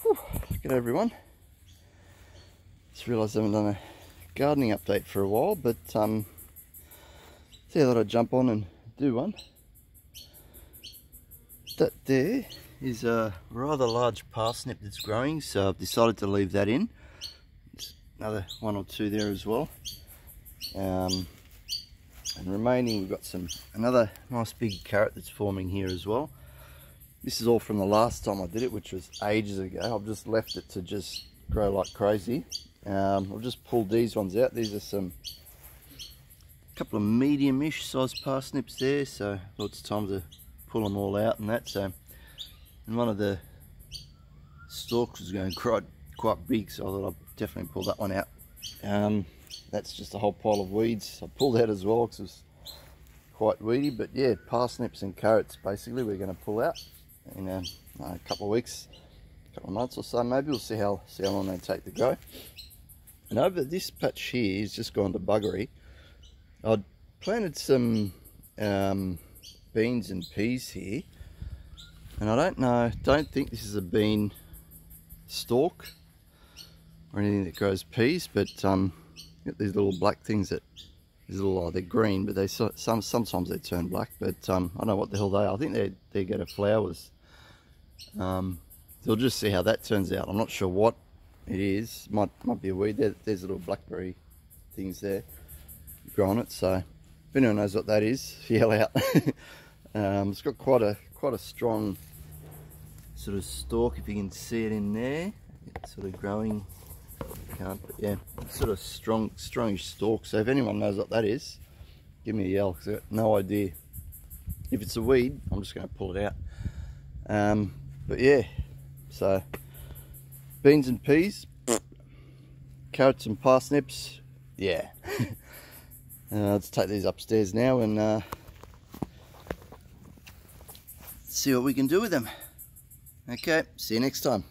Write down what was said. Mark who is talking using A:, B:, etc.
A: G'day everyone. Just realised I haven't done a gardening update for a while, but see, I thought I'd jump on and do one. That there is a rather large parsnip that's growing, so I've decided to leave that in. There's another one or two there as well. And remaining, we've got another nice big carrot that's forming here as well. This is all from the last time I did it, which was ages ago. I've just left it to just grow like crazy. I've just pulled these ones out. These are a couple of medium-ish sized parsnips there, so I thought it's time to pull them all out and that. So, and one of the stalks was going quite big, so I thought I'd definitely pull that one out. That's just a whole pile of weeds I pulled out as well because it was quite weedy. But yeah, parsnips and carrots basically we're going to pull out in a couple of weeks, couple of months or so maybe. We'll see how long they take to grow. And over this patch here is just gone to buggery. I'd planted some beans and peas here, and I don't think this is a bean stalk or anything that grows peas, but got these little black things that they're green, but they sometimes they turn black, but I don't know what the hell they are. I think they go to flowers. So we'll just see how that turns out. I'm not sure what it is. Might be a weed. There's little blackberry things there growing it. So if anyone knows what that is, yell out. It's got quite a strong sort of stalk, if you can see it in there. It's sort of growing. Can't, but yeah, sort of strongish stalk. So if anyone knows what that is, give me a yell, because I've got no idea. If it's a weed, I'm just going to pull it out. But yeah, so beans and peas, carrots and parsnips, yeah. Let's take these upstairs now and see what we can do with them. Okay, see you next time.